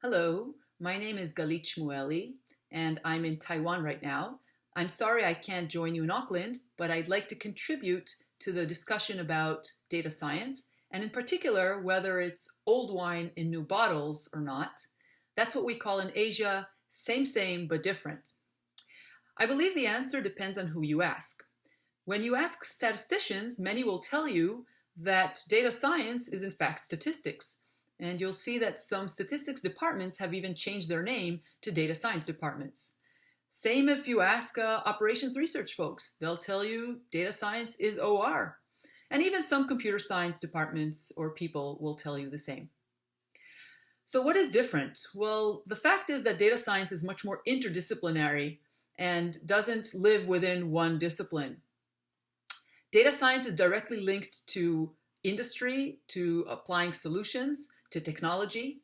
Hello, my name is Galit Shmueli, and I'm in Taiwan right now. I'm sorry I can't join you in Auckland, but I'd like to contribute to the discussion about data science, and in particular, whether it's old wine in new bottles or not. That's what we call in Asia, same, but different. I believe the answer depends on who you ask. When you ask statisticians, many will tell you that data science is in fact statistics. And you'll see that some statistics departments have even changed their name to data science departments. Same if you ask operations research folks, they'll tell you data science is OR. And even some computer science departments or people will tell you the same. So what is different? Well, the fact is that data science is much more interdisciplinary and doesn't live within one discipline. Data science is directly linked to industry, to applying solutions, to technology.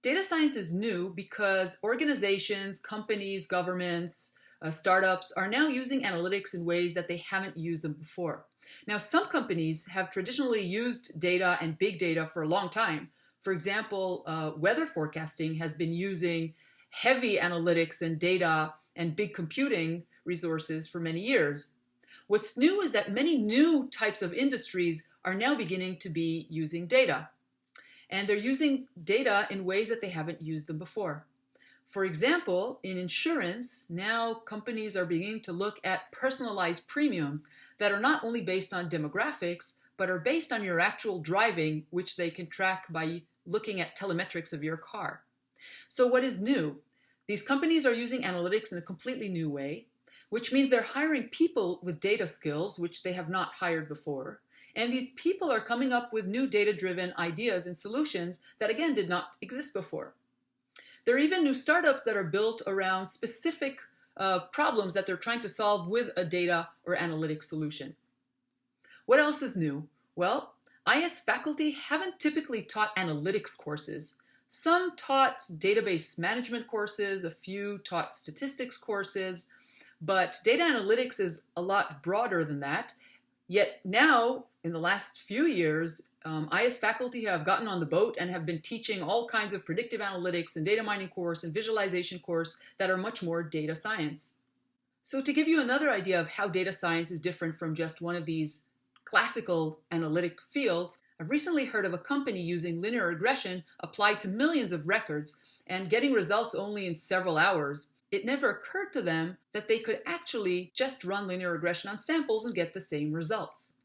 Data science is new because organizations, companies, governments, startups are now using analytics in ways that they haven't used them before. Now, some companies have traditionally used data and big data for a long time. For example, weather forecasting has been using heavy analytics and data and big computing resources for many years. What's new is that many new types of industries are now beginning to be using data. And they're using data in ways that they haven't used them before. For example, in insurance, now companies are beginning to look at personalized premiums that are not only based on demographics, but are based on your actual driving, which they can track by looking at telemetrics of your car. So what is new? These companies are using analytics in a completely new way, which means they're hiring people with data skills, which they have not hired before. And these people are coming up with new data-driven ideas and solutions that, again, did not exist before. There are even new startups that are built around specific problems that they're trying to solve with a data or analytics solution. What else is new? Well, IS faculty haven't typically taught analytics courses. Some taught database management courses, a few taught statistics courses, but data analytics is a lot broader than that. Yet now, in the last few years, IS faculty have gotten on the boat and have been teaching all kinds of predictive analytics and data mining course and visualization course that are much more data science. So to give you another idea of how data science is different from just one of these classical analytic fields, I've recently heard of a company using linear regression applied to millions of records and getting results only in several hours. It never occurred to them that they could actually just run linear regression on samples and get the same results.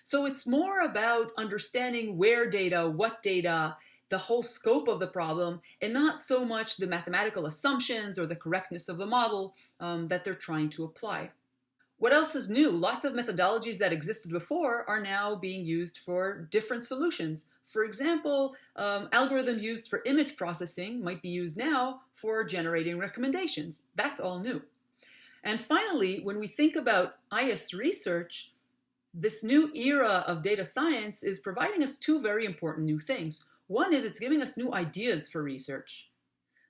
So it's more about understanding where data, what data, the whole scope of the problem, and not so much the mathematical assumptions or the correctness of the model that they're trying to apply. What else is new? Lots of methodologies that existed before are now being used for different solutions. For example, algorithms used for image processing might be used now for generating recommendations. That's all new. And finally, when we think about IS research, this new era of data science is providing us two very important new things. One is it's giving us new ideas for research.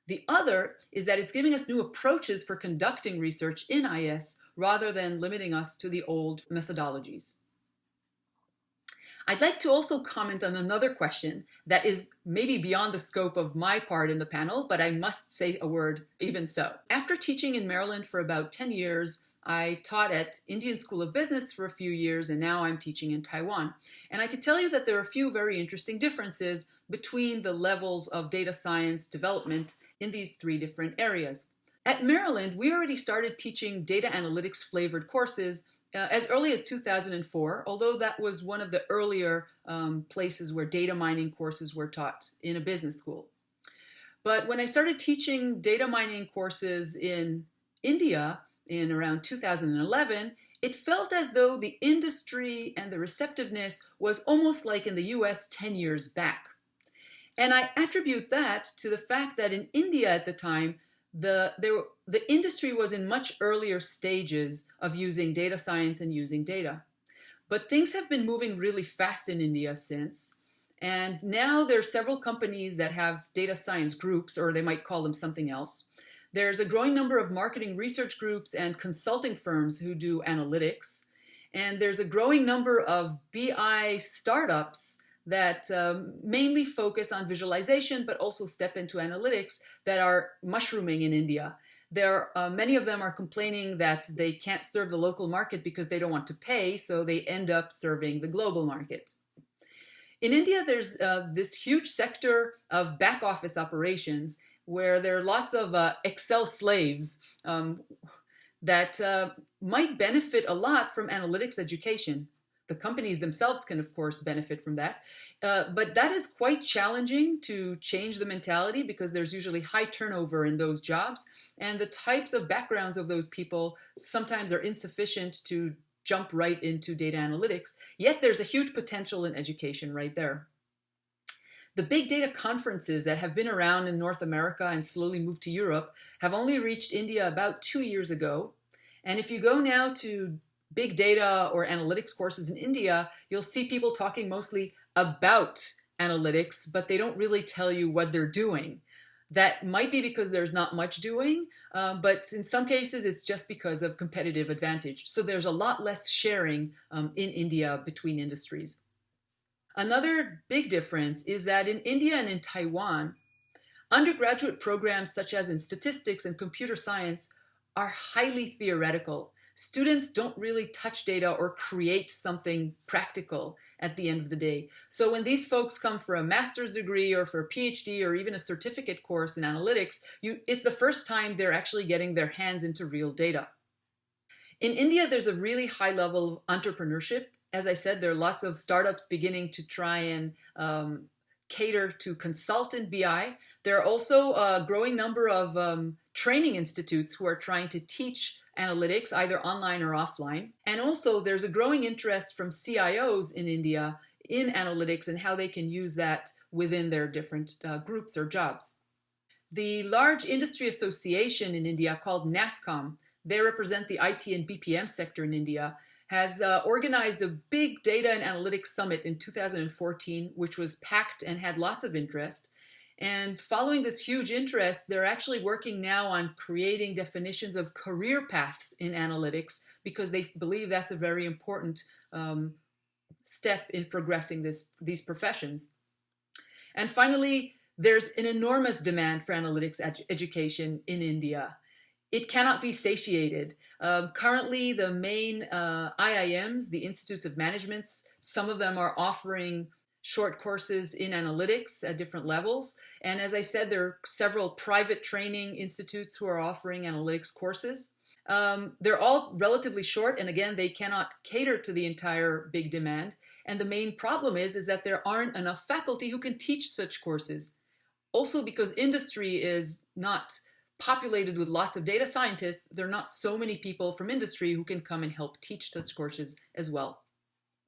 The other is that it's giving us new approaches for conducting research in IS rather than limiting us to the old methodologies. I'd like to also comment on another question that is maybe beyond the scope of my part in the panel, but I must say a word even so. After teaching in Maryland for about 10 years, I taught at Indian School of Business for a few years, and now I'm teaching in Taiwan. And I can tell you that there are a few very interesting differences between the levels of data science development in these three different areas. At Maryland, we already started teaching data analytics flavored courses as early as 2004, although that was one of the earlier places where data mining courses were taught in a business school. But when I started teaching data mining courses in India in around 2011, it felt as though the industry and the receptiveness was almost like in the US 10 years back. And I attribute that to the fact that in India at the time, the industry was in much earlier stages of using data science and using data. But things have been moving really fast in India since. And now there are several companies that have data science groups, or they might call them something else. There's a growing number of marketing research groups and consulting firms who do analytics. And there's a growing number of BI startups that mainly focus on visualization, but also step into analytics that are mushrooming in India. Many of them are complaining that they can't serve the local market because they don't want to pay, so they end up serving the global market. In India, there's this huge sector of back office operations where there are lots of Excel slaves that might benefit a lot from analytics education. The companies themselves can, of course, benefit from that. But that is quite challenging to change the mentality because there's usually high turnover in those jobs. And the types of backgrounds of those people sometimes are insufficient to jump right into data analytics. Yet there's a huge potential in education right there. The big data conferences that have been around in North America and slowly moved to Europe have only reached India about 2 years ago. And if you go now to big data or analytics courses in India, you'll see people talking mostly about analytics, but they don't really tell you what they're doing. That might be because there's not much doing, but in some cases it's just because of competitive advantage. So there's a lot less sharing in India between industries. Another big difference is that in India and in Taiwan, undergraduate programs such as in statistics and computer science are highly theoretical. Students don't really touch data or create something practical at the end of the day. So when these folks come for a master's degree or for a PhD or even a certificate course in analytics, it's the first time they're actually getting their hands into real data. In India, there's a really high level of entrepreneurship. As I said, there are lots of startups beginning to try and cater to consultant BI. There are also a growing number of training institutes who are trying to teach analytics, either online or offline. And also there's a growing interest from CIOs in India in analytics and how they can use that within their different groups or jobs. The large industry association in India called NASSCOM, they represent the IT and BPM sector in India, has organized a big data and analytics summit in 2014, which was packed and had lots of interest. And following this huge interest, they're actually working now on creating definitions of career paths in analytics because they believe that's a very important step in progressing these professions. And finally, there's an enormous demand for analytics education in India. It cannot be satiated. Currently, the main IIMs, the Institutes of Managements, some of them are offering short courses in analytics at different levels. And as I said, there are several private training institutes who are offering analytics courses. They're all relatively short, and again, they cannot cater to the entire big demand. And the main problem is that there aren't enough faculty who can teach such courses. Also, because industry is not populated with lots of data scientists, there are not so many people from industry who can come and help teach such courses as well.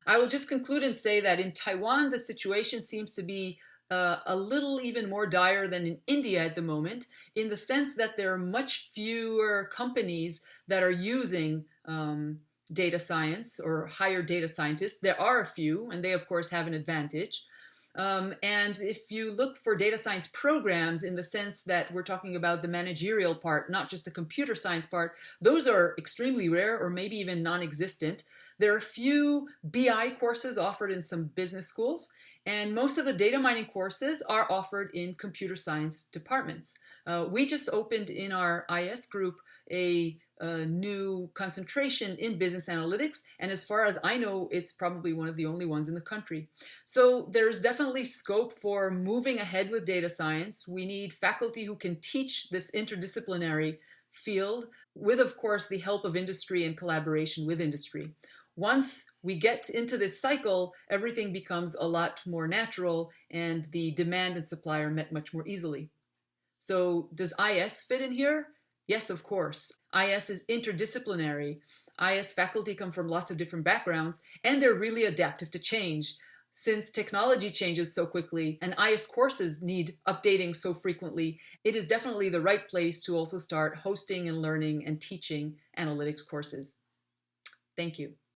I will just conclude and say that in Taiwan, the situation seems to be a little even more dire than in India at the moment, in the sense that there are much fewer companies that are using data science or hired data scientists. There are a few, and they, of course, have an advantage. And if you look for data science programs in the sense that we're talking about the managerial part, not just the computer science part, those are extremely rare or maybe even non-existent. There are a few BI courses offered in some business schools, and most of the data mining courses are offered in computer science departments. We just opened in our IS group a new concentration in business analytics, and as far as I know, it's probably one of the only ones in the country. So there's definitely scope for moving ahead with data science. We need faculty who can teach this interdisciplinary field with, of course, the help of industry and collaboration with industry. Once we get into this cycle, everything becomes a lot more natural and the demand and supply are met much more easily. So does IS fit in here? Yes, of course. IS is interdisciplinary. IS faculty come from lots of different backgrounds, and they're really adaptive to change. Since technology changes so quickly and IS courses need updating so frequently, it is definitely the right place to also start hosting and learning and teaching analytics courses. Thank you.